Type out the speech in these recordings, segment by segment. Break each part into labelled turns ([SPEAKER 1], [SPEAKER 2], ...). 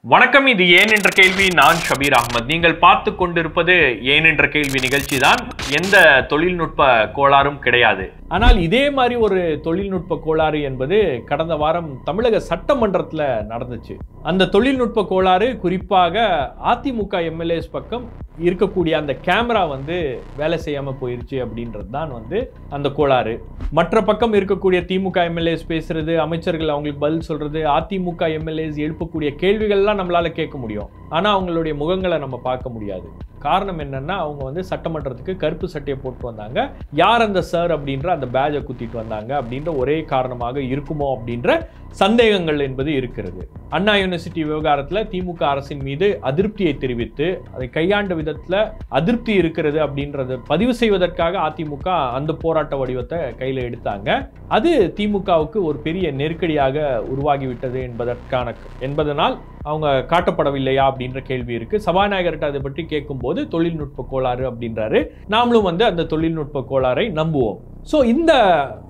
[SPEAKER 1] வணக்கம். இது ஏன் என்ற கேள்வி. நான் ஷபீர் அகமது. நீங்கள் பார்த்து கொண்டிருப்பது ஏன் என்ற கேள்வி நிகழ்ச்சி தான். எந்த தொழில்நுட்ப கோளாறும் கிடையாது. ஆனால் இதே மாதிரி ஒரு தொழில்நுட்ப கோளாறு என்பது கடந்த வாரம் தமிழக சட்டமன்றத்தில் நடந்துச்சு. அந்த தொழில்நுட்ப கோளாறு குறிப்பாக அதிமுக எம்எல்ஏஸ் பக்கம் இருக்கக்கூடிய அந்த கேமரா வேலை செய்யாம போயிருச்சு அப்படின்றது தான் அந்த கோளாறு. மற்ற பக்கம் இருக்கக்கூடிய திமுக எம்எல்ஏஸ் பேசுறது, அமைச்சர்கள் அவங்களுக்கு பதில் சொல்றது, அதிமுக எம்எல்ஏஸ் எழுப்பக்கூடிய கேள்விகள்லாம் நம்மளால கேட்க முடியும். ஆனா அவங்களுடைய முகங்களை நம்ம பார்க்க முடியாது. காரணம் என்னன்னா, அவங்க சட்டமன்றத்துக்கு கருப்பு சட்டையை போட்டு வந்தாங்க. யார் அந்த சார் அப்படின்ற அந்த பேஜை குத்திட்டு வந்தாங்க அப்படின்ற ஒரே காரணமாக இருக்குமோ அப்படின்ற சந்தேகங்கள் என்பது இருக்கிறது. அண்ணா யூனிவர்சிட்டி விவகாரத்தில் திமுக அரசின் மீது அதிருப்தியை தெரிவித்து அதை கையாண்ட விதத்தில் அதிருப்தி இருக்கிறது அப்படின்றத பதிவு செய்வதற்காக அதிமுக அந்த போராட்ட வடிவத்தை கையில் எடுத்தாங்க. அது திமுகவுக்கு ஒரு பெரிய நெருக்கடியாக உருவாகிவிட்டது என்பதனால் அவங்க காட்டப்படவில்லையா அப்படின்ற கேள்வி இருக்கு. சபாநாயகர்கிட்ட அதை பற்றி கேட்கும்போது தொழில்நுட்ப கோளாறு அப்படின்றாரு. நாமளும் அந்த தொழில்நுட்ப கோளாறை நம்புவோம். ஸோ இந்த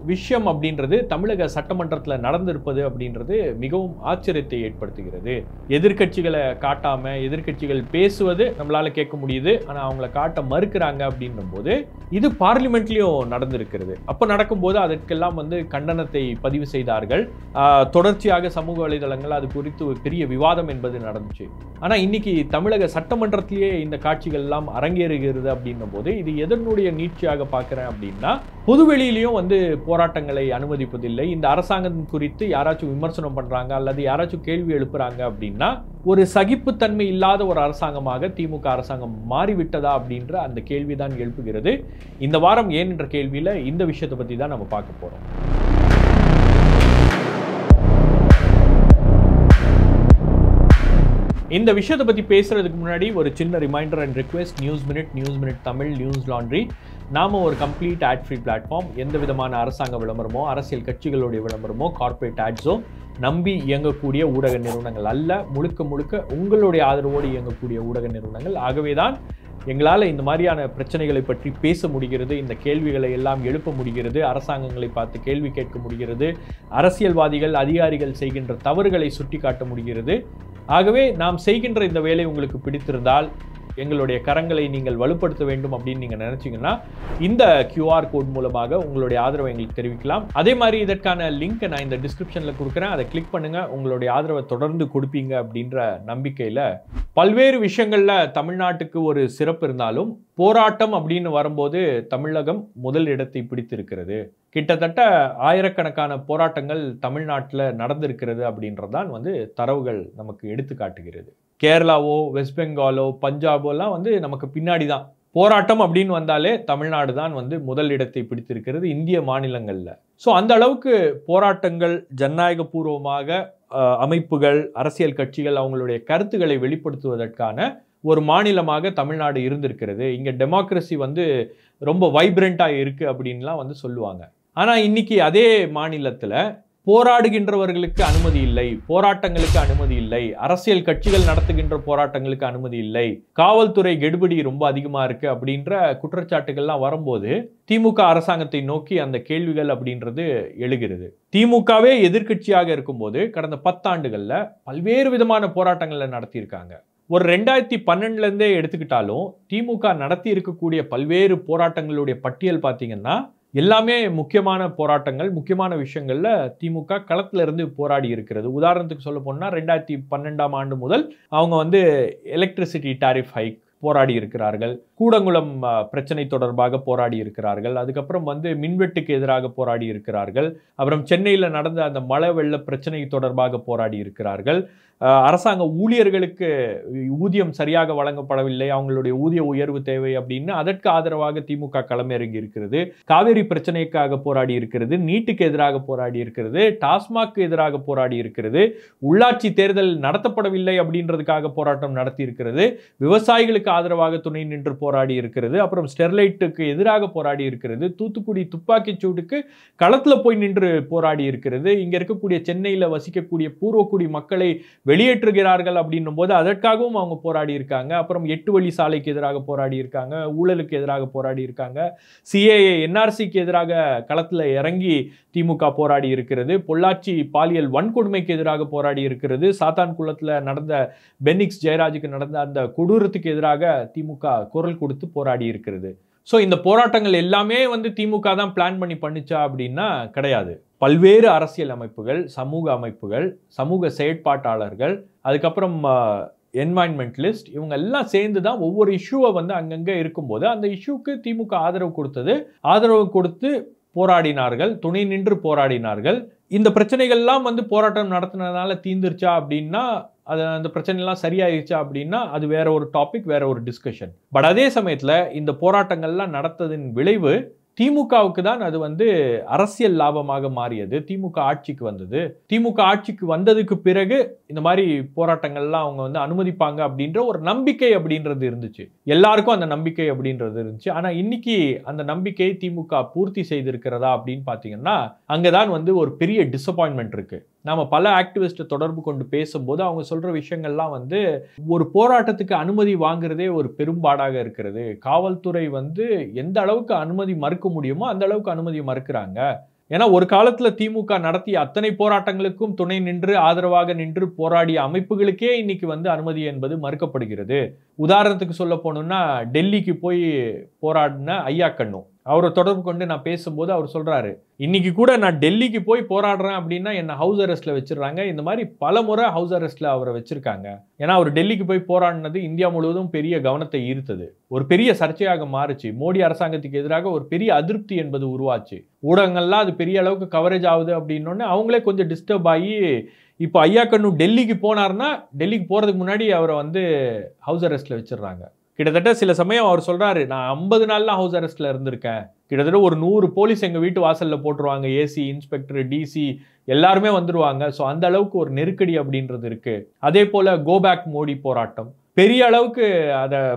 [SPEAKER 1] விஷயம் அப்படின்றது தமிழக சட்டமன்றத்தில் நடந்திருப்பது அப்படின்றது மிகவும் ஆச்சரியத்தை ஏற்படுத்துகிறது. எதிர்கட்சிகளை காட்டாம எதிர்கட்சிகள் பேசுவது நம்மளால கேட்க முடியுது, ஆனால் அவங்கள காட்ட மறுக்கிறாங்க அப்படின்னும் போது இது பார்லிமெண்ட்லயும் நடந்திருக்கிறது. அப்போ நடக்கும்போது அதற்கெல்லாம் கண்டனத்தை பதிவு செய்தார்கள். தொடர்ச்சியாக சமூக வலைதளங்கள் அது குறித்து பெரிய விவாதம் என்பது நடந்துச்சு. ஆனா இன்னைக்கு தமிழக சட்டமன்றத்திலேயே இந்த காட்சிகள் எல்லாம் அரங்கேறுகிறது அப்படின்னும் போது இது எதனுடைய நீட்சியாக பார்க்கிறேன் அப்படின்னா, பொதுவெளியிலையும் போராட்டங்களை அனுமதிப்பதில்லை. இந்த அரசாங்கம் குறித்து யாராச்சும் விமர்சனம் பண்றாங்க அல்லது யாராச்சும் கேள்வி எழுப்புறாங்க அப்படின்னா, ஒரு சகிப்புத்தன்மை இல்லாத ஒரு அரசாங்கமாக திமுக அரசாங்கம் மாறிவிட்டதா அப்படின்ற அந்த கேள்விதான் எழுப்புகிறது. இந்த வாரம் ஏன் என்ற கேள்வியில இந்த விஷயத்தை பத்தி தான் நம்ம பார்க்க போறோம். இந்த விஷயத்தை பற்றி பேசுறதுக்கு முன்னாடி ஒரு சின்ன reminder and request. News minute Tamil, news laundry, நாம ஒரு கம்ப்ளீட் ஆட் ஃப்ரீ பிளாட்ஃபார்ம். எந்த விதமான அரசாங்க விளம்பரமோ அரசியல் கட்சிகளுடைய விளம்பரமோ கார்ப்பரேட் ஆட்ஸோ நம்பி இயங்கக்கூடிய ஊடக நிறுவனங்கள் அல்ல. முழுக்க உங்களுடைய ஆதரவோடு இயங்கக்கூடிய ஊடக நிறுவனங்கள். ஆகவேதான் எங்களால் இந்த மாதிரியான பிரச்சனைகளை பற்றி பேச முடிகிறது, இந்த கேள்விகளை எல்லாம் எழுப்ப முடிகிறது, அரசாங்கங்களை பார்த்து கேள்வி கேட்க முடிகிறது, அரசியல்வாதிகள் அதிகாரிகள் செய்கின்ற தவறுகளை சுட்டி காட்ட முடிகிறது. ஆகவே நாம் செய்கின்ற இந்த வேலை உங்களுக்கு பிடித்திருந்தால் எங்களுடைய கரங்களை நீங்கள் வலுப்படுத்த வேண்டும் அப்படின்னு நீங்க நினைச்சீங்கன்னா இந்த QR கோட் மூலமாக உங்களுடைய ஆதரவை எங்களுக்கு தெரிவிக்கலாம். அதே மாதிரி இதற்கான லிங்க் நான் இந்த டிஸ்கிரிப்ஷன்ல கொடுக்குறேன். அதை கிளிக் பண்ணுங்க. உங்களுடைய ஆதரவை தொடர்ந்து கொடுப்பீங்க அப்படின்ற நம்பிக்கையில பல்வேறு விஷயங்கள்ல தமிழ்நாட்டுக்கு ஒரு சிறப்பு இருந்தாலும் போராட்டம் அப்படின்னு வரும்போது தமிழகம் முதல் இடத்தை பிடித்திருக்கிறது. கிட்டத்தட்ட ஆயிரக்கணக்கான போராட்டங்கள் தமிழ்நாட்டில் நடந்திருக்கிறது அப்படின்றதான் தரவுகள் நமக்கு எடுத்து காட்டுகிறது. கேரளாவோ வெஸ்ட் பெங்காலோ பஞ்சாபோலாம் நமக்கு பின்னாடி தான். போராட்டம் அப்படின்னு வந்தாலே தமிழ்நாடு தான் முதல் இடத்தை பிடித்திருக்கிறது இந்திய மாநிலங்கள்ல. ஸோ அந்த அளவுக்கு போராட்டங்கள், ஜனநாயக பூர்வமாக அமைப்புகள், அரசியல் கட்சிகள் அவங்களுடைய கருத்துக்களை வெளிப்படுத்துவதற்கான ஒரு மாநிலமாக தமிழ்நாடு இருந்திருக்கிறது. இங்க டெமோக்ரஸி ரொம்ப வைப்ரண்டா இருக்கு அப்படின்லாம் சொல்லுவாங்க. ஆனா இன்னைக்கு அதே மாநிலத்துல போராடுகின்றவர்களுக்கு அனுமதி இல்லை, போராட்டங்களுக்கு அனுமதி இல்லை, அரசியல் கட்சிகள் நடத்துகின்ற போராட்டங்களுக்கு அனுமதி இல்லை, காவல்துறை கெடுபிடி ரொம்ப அதிகமா இருக்கு அப்படின்ற குற்றச்சாட்டுகள்லாம் வரும்போது திமுக அரசாங்கத்தை நோக்கி அந்த கேள்விகள் அப்படின்றது எழுகிறது. திமுகவே எதிர்கட்சியாக இருக்கும்போது கடந்த 10 ஆண்டுகள்ல பல்வேறு விதமான போராட்டங்களை நடத்தியிருக்காங்க. ஒரு 2012 இருந்தே எடுத்துக்கிட்டாலும் திமுக நடத்தி இருக்கக்கூடிய பல்வேறு போராட்டங்களுடைய பட்டியல் பார்த்தீங்கன்னா எல்லாமே முக்கியமான போராட்டங்கள், முக்கியமான விஷயங்கள்ல திமுக களத்துல இருந்து போராடி இருக்கிறது. உதாரணத்துக்கு சொல்ல போனா 2012ஆம் ஆண்டு முதல் அவங்க எலக்ட்ரிசிட்டி டாரிஃப் ஹைக் போராடி இருக்கிறார்கள். கூடங்குளம் பிரச்சனை தொடர்பாக போராடி இருக்கிறார்கள். அதுக்கப்புறம் மின்வெட்டுக்கு எதிராக போராடி இருக்கிறார்கள். அப்புறம் சென்னையில் நடந்த அந்த மழை வெள்ள பிரச்சனை தொடர்பாக போராடி இருக்கிறார்கள். அரசாங்க ஊழியர்களுக்கு ஊதியம் சரியாக வழங்கப்படவில்லை, அவங்களுடைய ஊதிய உயர்வு தேவை அப்படின்னு அதற்கு ஆதரவாக திமுக களமிறங்கி இருக்கிறது. காவேரி பிரச்சனைக்காக போராடி இருக்கிறது, நீட்டுக்கு எதிராக போராடி இருக்கிறது, டாஸ்மாக் எதிராக போராடி இருக்கிறது, உள்ளாட்சி தேர்தல் நடத்தப்படவில்லை அப்படின்றதுக்காக போராட்டம் நடத்தி இருக்கிறது, விவசாயிகளுக்கு ஆதரவாக துணை நின்று போராடி இருக்கிறது, அப்புறம் ஸ்டெர்லைட்டுக்கு எதிராக போராடி இருக்கிறது, தூத்துக்குடி துப்பாக்கி சூடுக்கு களத்துல போய் நின்று போராடி இருக்கிறது, இங்க இருக்கக்கூடிய சென்னையில வசிக்கக்கூடிய பூர்வக்குடி மக்களை வெளியேற்றுகிறார்கள் அப்படின்னும் போது அதற்காகவும் அவங்க போராடி இருக்காங்க. அப்புறம் 8 வழி சாலைக்கு எதிராக போராடி இருக்காங்க, ஊழலுக்கு எதிராக போராடி இருக்காங்க, சிஏஏ என்ஆர்சிக்கு எதிராக களத்தில் இறங்கி திமுக போராடி இருக்கிறது, பொள்ளாச்சி பாலியல் வன்கொடுமைக்கு எதிராக போராடி இருக்கிறது, சாத்தான்குளத்தில் நடந்த பென்னிக்ஸ் ஜெயராஜுக்கு நடந்த அந்த கொடூரத்துக்கு எதிராக திமுக குரல் கொடுத்து போராடி இருக்கிறது. ஸோ இந்த போராட்டங்கள் எல்லாமே வந்து திமுக தான் பிளான் பண்ணி பண்ணிச்சா அப்படின்னா கிடையாது. பல்வேறு அரசியல் அமைப்புகள், சமூக அமைப்புகள், சமூக செயற்பாட்டாளர்கள், அதுக்கப்புறம் என்வாயன்மெண்டலிஸ்ட், இவங்க எல்லாம் சேர்ந்து தான் ஒவ்வொரு இஷ்யூவை வந்து அங்கங்கே இருக்கும்போது அந்த இஷ்யூக்கு திமுக ஆதரவு கொடுத்து போராடினார்கள், துணை நின்று போராடினார்கள். இந்த பிரச்சனைகள்லாம் வந்து போராட்டம் நடத்தினதுனால தீந்துருச்சா அப்படின்னா, அந்த பிரச்சனைலாம் சரியாயிருச்சா அப்படின்னா அது வேற ஒரு டாபிக், வேற ஒரு டிஸ்கஷன். பட் அதே சமயத்தில் இந்த போராட்டங்கள்லாம் நடத்ததின் விளைவு திமுகவுக்கு தான் அது வந்து அரசியல் லாபமாக மாறியது. திமுக ஆட்சிக்கு வந்தது. திமுக ஆட்சிக்கு வந்ததுக்கு பிறகு இந்த மாதிரி போராட்டங்கள்லாம் அவங்க வந்து அனுமதிப்பாங்க அப்படின்ற ஒரு நம்பிக்கை அப்படின்றது இருந்துச்சு. எல்லாருக்கும் அந்த நம்பிக்கை அப்படின்றது இருந்துச்சு. ஆனா இன்னைக்கு அந்த நம்பிக்கையை திமுக பூர்த்தி செய்திருக்கிறதா அப்படின்னு பாத்தீங்கன்னா அங்கதான் வந்து ஒரு பெரிய டிசப்பாயின்மெண்ட் இருக்கு. நாம பல ஆக்டிவிஸ்ட் தொடர்பு கொண்டு பேசும்போது அவங்க சொல்ற விஷயங்கள்லாம் வந்து ஒரு போராட்டத்துக்கு அனுமதி வாங்குறதே ஒரு பெரும்பாடாக இருக்கிறது. காவல்துறை வந்து எந்த அளவுக்கு அனுமதி மறுக்க முடியுமோ அந்த அளவுக்கு அனுமதி மறுக்கிறாங்க. ஏன்னா ஒரு காலத்துல திமுக நடத்திய அத்தனை போராட்டங்களுக்கும் துணை நின்று ஆதரவாக நின்று போராடிய அமைப்புகளுக்கே இன்னைக்கு வந்து அனுமதி என்பது மறுக்கப்படுகிறது. உதாரணத்துக்கு சொல்ல போனோம்னா டெல்லிக்கு போய் போராடின ஐயா கண்ணு, அவரை தொடர்பு கொண்டு நான் பேசும்போது அவர் சொல்றாரு, இன்னைக்கு கூட நான் டெல்லிக்கு போய் போராடுறேன் அப்படின்னா என்ன ஹவுஸ் அரெஸ்ட்ல வச்சிடறாங்க. இந்த மாதிரி பல முறை ஹவுஸ் அரெஸ்ட்ல அவரை வச்சிருக்காங்க. ஏன்னா அவர் டெல்லிக்கு போய் போராடினது இந்தியா முழுவதும் பெரிய கவனத்தை ஈர்த்தது, ஒரு பெரிய சர்ச்சையாக மாறுச்சு. மோடி அரசாங்கத்துக்கு எதிராக ஒரு பெரிய அதிருப்தி என்பது உருவாச்சு. ஊடகங்கள்லாம் அது பெரிய அளவுக்கு கவரேஜ் ஆகுது அப்படின்னோடனே அவங்களே கொஞ்சம் டிஸ்டர்ப் ஆகி இப்போ ஐயா கண்ணு டெல்லிக்கு போனார்னா டெல்லிக்கு போறதுக்கு முன்னாடி அவரை வந்து ஹவுஸ் அரெஸ்ட்ல வச்சிடறாங்க. கிட்டத்தட்ட சில சமயம் அவர் சொல்றாரு, நான் 50 நாள்லாம் ஹவுஸ் அரெஸ்ட்ல இருந்திருக்கேன். கிட்டத்தட்ட ஒரு 100 போலீஸ் எங்க வீட்டு வாசல்ல போட்டுருவாங்க, ஏசி, இன்ஸ்பெக்டர், டிசி எல்லாருமே வந்துருவாங்க. ஸோ அந்த அளவுக்கு ஒரு நெருக்கடி அப்படின்றது இருக்கு. அதே போல கோபேக் மோடி போராட்டம் பெரிய அளவுக்கு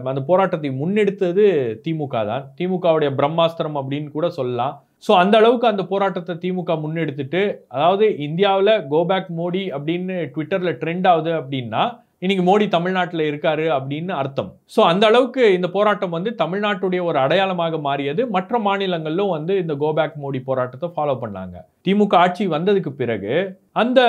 [SPEAKER 1] அந்த போராட்டத்தை முன்னெடுத்தது திமுக தான். திமுகவுடைய பிரம்மாஸ்திரம் அப்படின்னு கூட சொல்லலாம். ஸோ அந்த அளவுக்கு அந்த போராட்டத்தை திமுக முன்னெடுத்துட்டு, அதாவது இந்தியாவில் கோபேக் மோடி அப்படின்னு ட்விட்டர்ல ட்ரெண்ட் ஆகுது அப்படின்னா இன்னைக்கு மோடி தமிழ்நாட்டில் இருக்காரு அப்படின்னு அர்த்தம். ஸோ அந்த அளவுக்கு இந்த போராட்டம் வந்து தமிழ்நாட்டுடைய ஒரு அடையாளமாக மாறியது. மற்ற மாநிலங்களிலும் வந்து இந்த கோபேக் மோடி போராட்டத்தை ஃபாலோ பண்ணாங்க. திமுக ஆட்சி வந்ததுக்கு பிறகு அந்த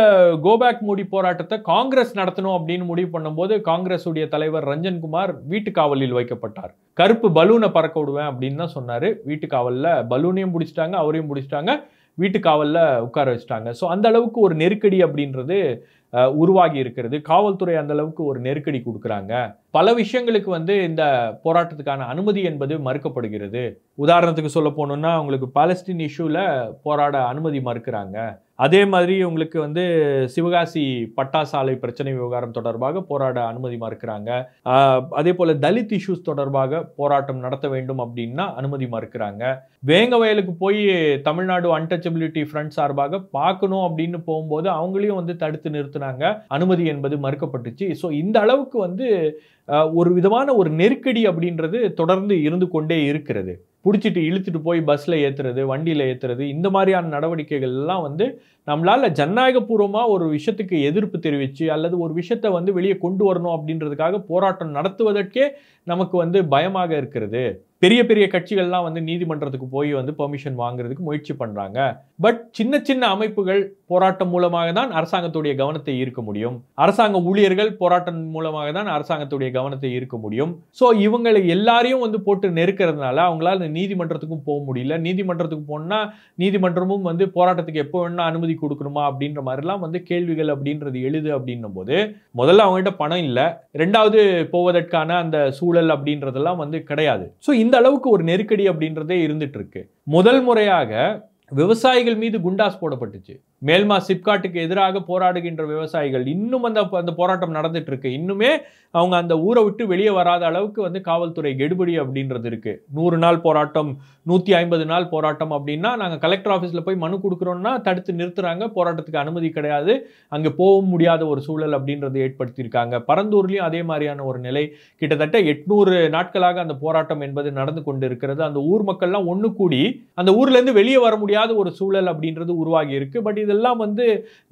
[SPEAKER 1] கோபேக் மோடி போராட்டத்தை காங்கிரஸ் நடத்தணும் அப்படின்னு முடிவு பண்ணும்போது காங்கிரஸ் உடைய தலைவர் ரஞ்சன்குமார் வீட்டு காவலில் வைக்கப்பட்டார். கருப்பு பலூனை பறக்க விடுவேன் அப்படின்னு தான் சொன்னாரு. வீட்டு காவலில் பலூனையும் பிடிச்சிட்டாங்க, அவரையும் பிடிச்சிட்டாங்க, வீட்டு காவலில் உட்கார வச்சுட்டாங்க. ஸோ அந்த அளவுக்கு ஒரு நெருக்கடி அப்படின்றது உருவாகி இருக்கிறது. காவல்துறை அந்த அளவுக்கு ஒரு நெருக்கடி கொடுக்குறாங்க. பல விஷயங்களுக்கு வந்து இந்த போராட்டத்துக்கான அனுமதி என்பது மறுக்கப்படுகிறது. உதாரணத்துக்கு சொல்ல போனோம்னா உங்களுக்கு பாலஸ்தீன் இஷ்யூல போராட அனுமதி மறுக்கிறாங்க. அதே மாதிரி உங்களுக்கு வந்து சிவகாசி பட்டாசாலை பிரச்சனை விவகாரம் தொடர்பாக போராட அனுமதி மறுக்கிறாங்க. அதே போல தலித் இஷ்யூஸ் தொடர்பாக போராட்டம் நடத்த வேண்டும் அப்படின்னா அனுமதி மறுக்கிறாங்க. வேங்க வயலுக்கு போய் தமிழ்நாடு அன்டச்சபிலிட்டி ஃப்ரண்ட் சார்பாக பார்க்கணும் அப்படின்னு போகும்போது அவங்களையும் வந்து தடுத்து நிறுத்தினாங்க, அனுமதி என்பது மறுக்கப்பட்டுச்சு. ஸோ இந்த அளவுக்கு வந்து ஒரு விதமான ஒரு நெருக்கடி அப்படின்றது தொடர்ந்து இருந்து கொண்டே இருக்கிறது. பிடிச்சிட்டு இழுத்துட்டு போய் பஸ்ல ஏத்துறது, வண்டியில ஏத்துறது, இந்த மாதிரியான நடவடிக்கைகள் எல்லாம் வந்து நம்மளால ஜனநாயகபூர்வமாக ஒரு விஷயத்துக்கு எதிர்ப்பு தெரிவித்து அல்லது ஒரு விஷயத்தை வந்து வெளியே கொண்டு வரணும் அப்படின்றதுக்காக போராட்டம் நடத்துவதற்கே நமக்கு வந்து பயமாக இருக்கிறது. பெரிய பெரிய கட்சிகள்லாம் வந்து நீதிமன்றத்துக்கு போய் வந்து பெர்மிஷன் வாங்குறதுக்கு முயற்சி பண்றாங்க. பட் சின்ன சின்ன அமைப்புகள் போராட்டம் மூலமாக தான் அரசாங்கத்துடைய கவனத்தை ஈர்க்க முடியும். அரசாங்க ஊழியர்கள் போராட்டம் மூலமாக தான் அரசாங்கத்துடைய கவனத்தை ஈர்க்க முடியும். ஸோ இவங்களை எல்லாரையும் வந்து போட்டு நெருக்கிறதுனால அவங்களால நீதிமன்றத்துக்கும் போக முடியல. நீதிமன்றத்துக்கு போனா நீதிமன்றமும் வந்து போராட்டத்துக்கு எப்போ வேணா அனுமதி கொடுக்கணுமா அப்படின்ற மாதிரிலாம் வந்து கேள்விகள் அப்படின்றது எழுது. அப்படின்னும் போது முதல்ல அவங்ககிட்ட பணம் இல்லை, ரெண்டாவது போவதற்கான அந்த சூழல் அப்படின்றதெல்லாம் வந்து கிடையாது. ஸோ இந்த அளவுக்கு ஒரு நெருக்கடி அப்படின்றதே இருந்துட்டு இருக்கு. முதல் முறையாக விவசாயிகள் மீது குண்டாஸ் போடப்பட்டுச்சு. மேல்மா சிப்காட்டுக்கு எதிராக போராடுகின்ற விவசாயிகள் இன்னும் அந்த போராட்டம் நடந்துட்டு இருக்கு. இன்னுமே அவங்க அந்த ஊரை விட்டு வெளியே வராத அளவுக்கு வந்து காவல்துறை கெடுபடி அப்படின்றது இருக்கு. 100 நாள் போராட்டம், 150 நாள் போராட்டம் அப்படின்னா நாங்கள் கலெக்டர் ஆஃபீஸில் போய் மனு கொடுக்குறோம்னா தடுத்து நிறுத்துறாங்க. போராட்டத்துக்கு அனுமதி கிடையாது, அங்கே போக முடியாத ஒரு சூழல் அப்படின்றது ஏற்படுத்தியிருக்காங்க. பரந்தூர்லையும் அதே மாதிரியான ஒரு நிலை. கிட்டத்தட்ட 800 நாட்களாக அந்த போராட்டம் என்பது நடந்து கொண்டு இருக்கிறது. அந்த ஊர் மக்கள்லாம் ஒன்று கூடி அந்த ஊர்லேருந்து வெளியே வர முடியாத ஒரு சூழல் அப்படின்றது உருவாகி இருக்கு. பட் இதெல்லாம் வந்து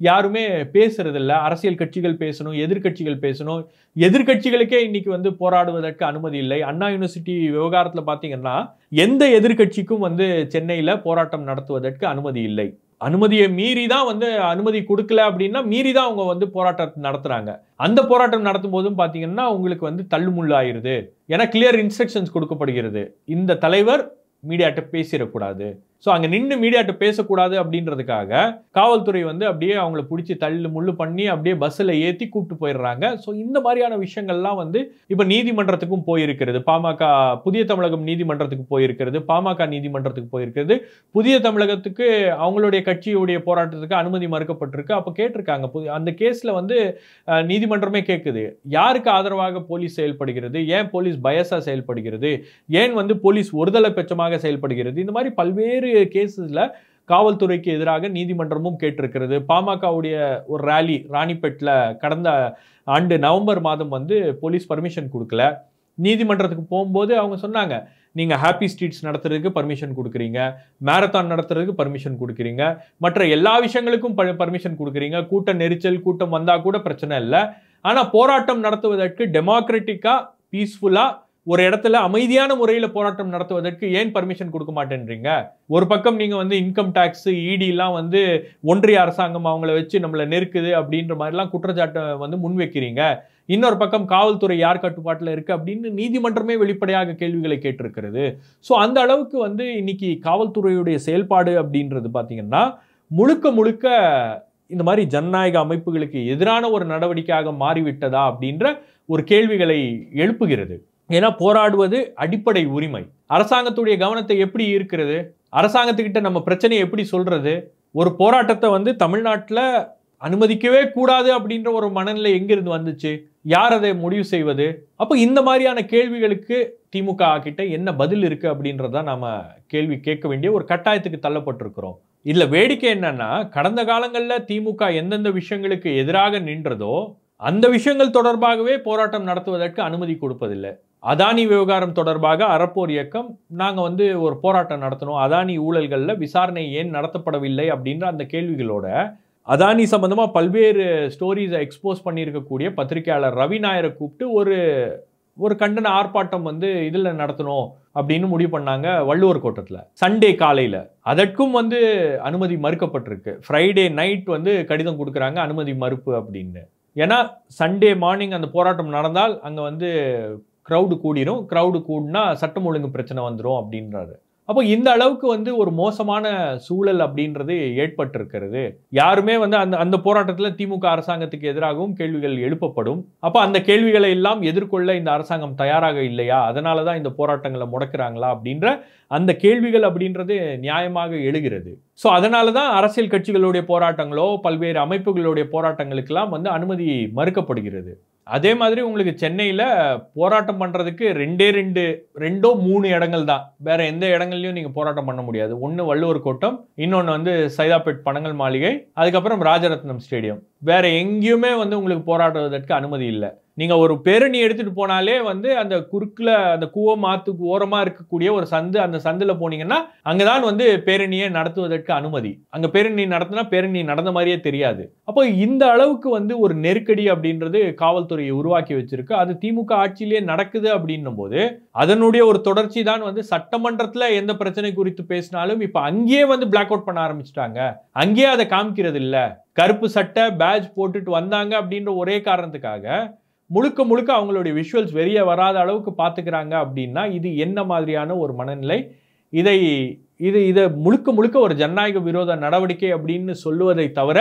[SPEAKER 1] யாருமே பேசுறது இல்ல. அரசியல் கட்சிகள் பேசணும், எதிர்க்கட்சிகள் பேசணும். எதிர்க்கட்சிகளுக்கே இன்னைக்கு வந்து போராடுவதற்கு அனுமதி இல்லை. அண்ணா யூனிவர்சிட்டி விவகாரத்துல பாத்தீங்கன்னா எந்த எதிர்க்கட்சிக்கும் வந்து சென்னையில போராட்டம் நடத்துவதற்கு அனுமதி இல்லை. அனுமதியை மீறி தான் வந்து அனுமதி கொடுக்கல அப்படின்னா மீறி தான் அவங்க வந்து போராட்டம் நடத்துறாங்க. அந்த போராட்டம் நடத்தும் போதும் பாத்தீங்கன்னா உங்களுக்கு வந்து தள்ளுமுள்ளு ஆயிருது. ஏன்னா கிளியர் இன்ஸ்ட்ரக்ஷன்ஸ் கொடுக்கப்படுகிறது. இந்த தலைவர் மீடியாட்ட பேசிடக்கூடாது. ஸோ அங்கே நின்று மீடியாட்ட பேசக்கூடாது அப்படின்றதுக்காக காவல்துறை வந்து அப்படியே அவங்கள பிடிச்சி தள்ளு முள்ளு பண்ணி அப்படியே பஸ்ஸில் ஏற்றி கூப்பிட்டு போயிடுறாங்க. ஸோ இந்த மாதிரியான விஷயங்கள்லாம் வந்து இப்போ நீதிமன்றத்துக்கும் போயிருக்கிறது. பாமக புதிய தமிழகம் நீதிமன்றத்துக்கு போயிருக்கிறது, பாமக நீதிமன்றத்துக்கு போயிருக்கிறது. புதிய தமிழகத்துக்கு அவங்களுடைய கட்சியுடைய போராட்டத்துக்கு அனுமதி மறுக்கப்பட்டிருக்கு. அப்போ கேட்டிருக்காங்க, அந்த கேஸில் வந்து நீதிமன்றமே கேட்குது, யாருக்கு ஆதரவாக போலீஸ் செயல்படுகிறது, ஏன் போலீஸ் பயஸாக செயல்படுகிறது, ஏன் வந்து போலீஸ் ஒருதலை பட்சமாக செயல்படுகிறது. இந்த மாதிரி பல்வேறு கேசஸ்ல காவல்துறைக்கு எதிராக நீதிமன்றமும் கேட்டிருக்கிறது. பாமகவுடைய ஒரு ரேலி ராணிப்பேட்ல கடந்த ஆண்டு நவம்பர் மாதம் வந்து போலீஸ் பர்மிஷன் கொடுக்கல. நீதிமன்றத்துக்கு போகும்போது அவங்க சொன்னாங்க, நீங்க ஹாப்பி ஸ்ட்ரீட்ஸ் நடத்துறதுக்கு பர்மிஷன் கொடுக்குறீங்க, மேரத்தான் நடத்துறதுக்கு பர்மிஷன் கொடுக்குறீங்க, மற்ற எல்லா விஷயங்களுக்கும் பர்மிஷன் கொடுக்குறீங்க, கூட்ட நெரிச்சல் கூட்டம் வந்தா கூட பிரச்சனை இல்லை, ஆனா போராட்டம் நடத்துவதற்கு டெமோக்ராட்டிக்கா பீஸ்ஃபுல்லா ஒரு இடத்துல அமைதியான முறையில் போராட்டம் நடத்துவதற்கு ஏன் பர்மிஷன் கொடுக்க மாட்டேன்றீங்க? ஒரு பக்கம் நீங்க வந்து இன்கம் டாக்ஸ் இடி எல்லாம் வந்து ஒன்றிய அரசாங்கம் அவங்கள வச்சு நம்மளை நெருக்குது அப்படின்ற மாதிரிலாம் குற்றச்சாட்டை வந்து முன்வைக்கிறீங்க, இன்னொரு பக்கம் காவல்துறை யார் கட்டுப்பாட்டில் இருக்கு அப்படின்னு நீதிமன்றமே வெளிப்படையாக கேள்விகளை கேட்டிருக்கிறது. ஸோ அந்த அளவுக்கு வந்து இன்னைக்கு காவல்துறையுடைய செயல்பாடு அப்படின்றது பார்த்தீங்கன்னா முழுக்க முழுக்க இந்த மாதிரி ஜனநாயக அமைப்புகளுக்கு எதிரான ஒரு நடவடிக்கையாக மாறிவிட்டதா அப்படின்ற ஒரு கேள்விகளை எழுப்புகிறது. ஏன்னா போராடுவது அடிப்படை உரிமை. அரசாங்கத்துடைய கவனத்தை எப்படி ஈர்க்கிறது, அரசாங்கத்துக்கிட்ட நம்ம பிரச்சனையை எப்படி சொல்றது, ஒரு போராட்டத்தை வந்து தமிழ்நாட்டில் அனுமதிக்கவே கூடாது அப்படின்ற ஒரு மனநிலை எங்கிருந்து வந்துச்சு, யார் அதை முடிவு செய்வது? அப்போ இந்த மாதிரியான கேள்விகளுக்கு திமுக கிட்ட என்ன பதில் இருக்கு அப்படின்றத நாம கேள்வி கேட்க வேண்டிய ஒரு கட்டாயத்துக்கு தள்ளப்பட்டிருக்கிறோம். இதுல வேடிக்கை என்னன்னா, கடந்த காலங்களில் திமுக எந்தெந்த விஷயங்களுக்கு எதிராக நின்றதோ அந்த விஷயங்கள் தொடர்பாகவே போராட்டம் நடத்துவதற்கு அனுமதி கொடுப்பதில்லை. அதானி விவகாரம் தொடர்பாக அறப்போர் இயக்கம் நாங்க வந்து ஒரு போராட்டம் நடத்தணும், அதானி ஊழல்கள்ல விசாரணை ஏன் நடத்தப்படவில்லை அப்படின்ற அந்த கேள்விகளோட அதானி சம்பந்தமா பல்வேறு ஸ்டோரிஸை எக்ஸ்போஸ் பண்ணியிருக்கக்கூடிய பத்திரிகையாளர் ரவி நாயரை கூப்பிட்டு ஒரு கண்டன ஆர்ப்பாட்டம் வந்து இதுல நடத்தணும் அப்படின்னு முடிவு பண்ணாங்க வள்ளுவர் கோட்டத்தில் சண்டே காலையில். அதற்கும் வந்து அனுமதி மறுக்கப்பட்டிருக்கு. ஃப்ரைடே நைட் வந்து கடிதம் கொடுக்குறாங்க அனுமதி மறுப்பு அப்படின்னு. ஏன்னா சண்டே மார்னிங் அந்த போராட்டம் நடந்தால் அங்கே வந்து க்ரௌடு கூடிரும், க்ரௌடு கூடினா சட்டம் ஒழுங்கு பிரச்சனை வந்துடும் அப்படின்றாரு. அப்போ இந்த அளவுக்கு வந்து ஒரு மோசமான சூழல் அப்படின்றது ஏற்பட்டிருக்கிறது. யாருமே வந்து அந்த போராட்டத்தில் திமுக அரசாங்கத்துக்கு எதிராகவும் கேள்விகள் எழுப்பப்படும். அப்போ அந்த கேள்விகளை எல்லாம் எதிர்கொள்ள இந்த அரசாங்கம் தயாராக இல்லையா, அதனால தான் இந்த போராட்டங்களை முடக்கிறாங்களா அப்படின்ற அந்த கேள்விகள் அப்படின்றது நியாயமாக எழுகிறது. ஸோ அதனால தான் அரசியல் கட்சிகளுடைய போராட்டங்களோ பல்வேறு அமைப்புகளுடைய போராட்டங்களுக்கெல்லாம் வந்து அனுமதி மறுக்கப்படுகிறது. அதே மாதிரி உங்களுக்கு சென்னையில் போராட்டம் பண்ணுறதுக்கு ரெண்டோ மூணு இடங்கள் தான், வேற எந்த இடங்கள்லையும் நீங்கள் போராட்டம் பண்ண முடியாது. ஒன்று வள்ளுவர் கோட்டம், இன்னொன்று வந்து சைதாப்பேட் பனங்கல் மாளிகை, அதுக்கப்புறம் ராஜரத்னம் ஸ்டேடியம். வேற எங்கேயுமே வந்து உங்களுக்கு போராடுவதற்கு அனுமதி இல்லை. நீங்கள் ஒரு பேரணி எடுத்துகிட்டு போனாலே வந்து அந்த குறுக்கில் அந்த கூவமாத்துக்கு ஓரமாக இருக்கக்கூடிய ஒரு சந்து, அந்த சந்தில் போனீங்கன்னா அங்கே தான் வந்து பேரணியை நடத்துவதற்கு அனுமதி. அங்கே பேரணி நடத்தினா பேரணி நடந்த மாதிரியே தெரியாது. அப்போ இந்த அளவுக்கு வந்து ஒரு நெருக்கடி அப்படின்றது காவல்துறையை உருவாக்கி வச்சிருக்கு. அது திமுக ஆட்சியிலே நடக்குது அப்படின்னும் போது அதனுடைய ஒரு தொடர்ச்சி தான் வந்து சட்டமன்றத்தில் எந்த பிரச்சனை குறித்து பேசினாலும் இப்போ அங்கேயே வந்து பிளாக் அவுட் பண்ண ஆரம்பிச்சிட்டாங்க. அங்கேயே அதை காமிக்கிறது இல்லை. கருப்பு சட்டை பேட்ச் போட்டுட்டு வந்தாங்க அப்படின்ற ஒரே காரணத்துக்காக முழுக்க முழுக்க அவங்களுடைய விஷுவல்ஸ் வெளியே வராத அளவுக்கு பார்த்துக்கிறாங்க அப்படின்னா இது என்ன மாதிரியான ஒரு மனநிலை? இதை முழுக்க முழுக்க ஒரு ஜனநாயக விரோத நடவடிக்கை அப்படின்னு சொல்லுவதை தவிர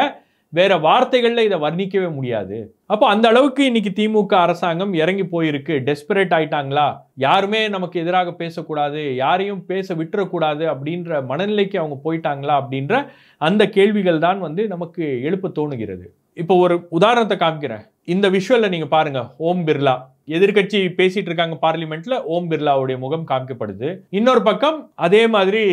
[SPEAKER 1] வேற வார்த்தைகள்ல இதை வர்ணிக்கவே முடியாது. அப்போ அந்த அளவுக்கு இன்னைக்கு திமுக அரசாங்கம் இறங்கி போயிருக்கு. டெஸ்பரேட் ஆயிட்டாங்களா, யாருமே நமக்கு எதிராக பேசக்கூடாது, யாரையும் பேச விட்டுறக்கூடாது அப்படின்ற மனநிலைக்கு அவங்க போயிட்டாங்களா அப்படின்ற அந்த கேள்விகள் தான் வந்து நமக்கு எழுப்ப தோணுகிறது. இப்போ ஒரு உதாரணத்தை காமிக்கிறேன். இந்த விஷுவல்ல நீங்க பாருங்க, ஓம் பிர்லா எதிர்கட்சி பேசிட்டு இருக்காங்க பார்லிமெண்ட்ல, ஓம் பிர்லாவுடைய முகம் காமிக்கப்படுது. இன்னொரு பக்கம் அதே மாதிரி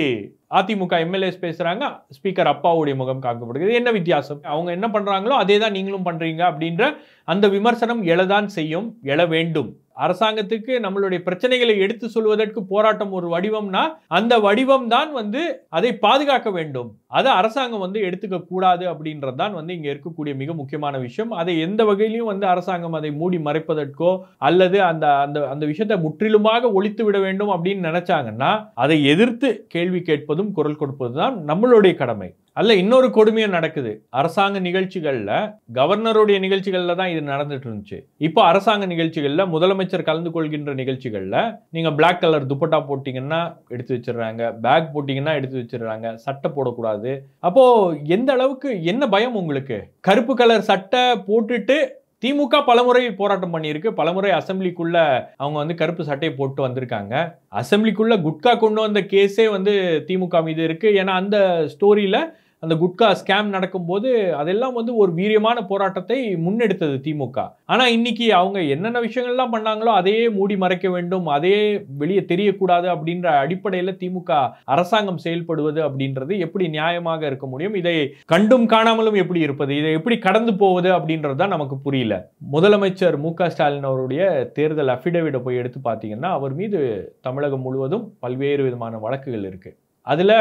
[SPEAKER 1] அதிமுக எம்எல்ஏஸ் பேசுறாங்க, ஸ்பீக்கர் அப்பாவுடைய முகம் காமிக்கப்படுகிறது. என்ன வித்தியாசம்? அவங்க என்ன பண்றாங்களோ அதே தான் நீங்களும் பண்றீங்க அப்படின்ற அந்த விமர்சனம் எழதான் செய்யும், எழ வேண்டும். அரசாங்கத்துக்கு நம்மளுடைய பிரச்சனைகளை எடுத்து சொல்வதற்கு போராட்டம் ஒரு வடிவம்னா அந்த வடிவம் தான் அதை பாதுகாக்க வேண்டும். அதை அரசாங்கம் எடுத்துக்க கூடாது அப்படின்றது தான் இங்க இருக்கக்கூடிய மிக முக்கியமான விஷயம். அதை எந்த வகையிலும் அரசாங்கம் அதை மூடி மறைப்பதற்கோ அல்லது அந்த அந்த அந்த விஷயத்தை முற்றிலுமாக ஒழித்து விட வேண்டும் அப்படின்னு நினைச்சாங்கன்னா அதை எதிர்த்து கேள்வி கேட்பதும் குரல் கொடுப்பதுதான் நம்மளுடைய கடமை. அல்ல இன்னொரு கொடுமையும் நடக்குது. அரசாங்க நிகழ்ச்சிகள்ல கவர்னருடைய நிகழ்ச்சிகள்ல தான் இது நடந்துட்டு இருந்துச்சு. இப்போ அரசாங்க நிகழ்ச்சிகள்ல முதலமைச்சர் கலந்து கொள்கின்ற நிகழ்ச்சிகள்ல நீங்க பிளாக் கலர் துப்பட்டா போட்டீங்கன்னா எடுத்து வச்சிடறாங்க, பேக் போட்டீங்கன்னா எடுத்து வச்சிடறாங்க, சட்டை போடக்கூடாது. அப்போ எந்த அளவுக்கு என்ன பயம் உங்களுக்கு? கருப்பு கலர் சட்டை போட்டுட்டு திமுக பலமுறை போராட்டம் பண்ணியிருக்கு. பலமுறை அசெம்பிளிக்குள்ள அவங்க கருப்பு சட்டையை போட்டு வந்திருக்காங்க. அசெம்பிளிக்குள்ள குட்கா கொண்டு வந்த கேஸே திமுக மீது இருக்கு. ஏன்னா அந்த ஸ்டோரியில அந்த குட்கா ஸ்கேம் நடக்கும்போது அதெல்லாம் ஒரு வீரியமான போராட்டத்தை முன்னெடுத்தது திமுக. ஆனா இன்னைக்கு அவங்க என்னென்ன விஷயங்கள்லாம் பண்ணாங்களோ அதையே மூடி மறைக்க வேண்டும், அதையே வெளியே தெரியக்கூடாது அப்படின்ற அடிப்படையில் திமுக அரசாங்கம் செயல்படுவது அப்படின்றது எப்படி நியாயமாக இருக்க முடியும்? இதை கண்டும் காணாமலும் எப்படி இருப்பது? இதை எப்படி கடந்து போவது அப்படின்றது தான் நமக்கு புரியல. முதலமைச்சர் மு.க.ஸ்டாலின் அவருடைய தேர்தல் அஃபிடவிட்டை போய் எடுத்து பார்த்தீங்கன்னா அவர் மீது தமிழகம் முழுவதும் பல்வேறு விதமான வழக்குகள் இருக்கு. அதுல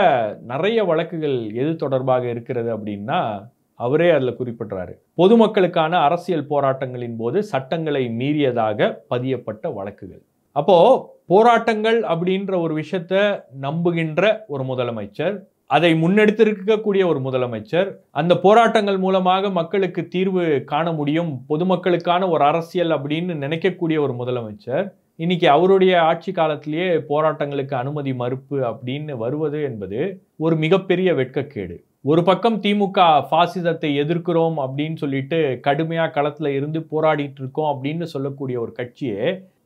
[SPEAKER 1] நிறைய வழக்குகள் எது தொடர்பாக இருக்கிறது அப்படின்னா அவரே அதுல குறிப்பிடுறாரு. பொதுமக்களுக்கான அரசியல் போராட்டங்களின் போது சட்டங்களை மீறியதாக பதியப்பட்ட வழக்குகள். அப்போ போராட்டங்கள் அப்படின்ற ஒரு விஷயத்தை நம்புகின்ற ஒரு முதலமைச்சர், அதை முன்னெடுத்திருக்கக்கூடிய ஒரு முதலமைச்சர், அந்த போராட்டங்கள் மூலமாக மக்களுக்கு தீர்வு காண முடியும், பொதுமக்களுக்கான ஒரு அரசியல் அப்படின்னு நினைக்கக்கூடிய ஒரு முதலமைச்சர் இன்னைக்கு அவருடைய ஆட்சி காலத்திலேயே போராட்டங்களுக்கு அனுமதி மறுப்பு அப்படின்னு வருவது என்பது ஒரு மிகப்பெரிய வெட்கக்கேடு. ஒரு பக்கம் திமுக பாசிசத்தை எதிர்க்கிறோம் அப்படின்னு சொல்லிட்டு கடுமையா களத்துல இருந்து போராடிட்டு இருக்கோம் அப்படின்னு சொல்லக்கூடிய ஒரு கட்சியே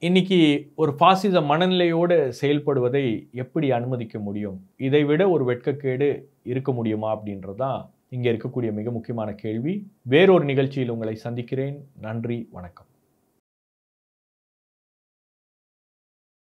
[SPEAKER 1] இன்னைக்கு ஒரு பாசிச மனநிலையோடு செயல்படுவதை எப்படி அனுமதிக்க முடியும்? இதை விட ஒரு வெட்கக்கேடு இருக்க முடியுமா அப்படின்றதான் இங்க இருக்கக்கூடிய மிக முக்கியமான கேள்வி. வேறொரு நிகழ்ச்சியில் உங்களை சந்திக்கிறேன். நன்றி, வணக்கம்.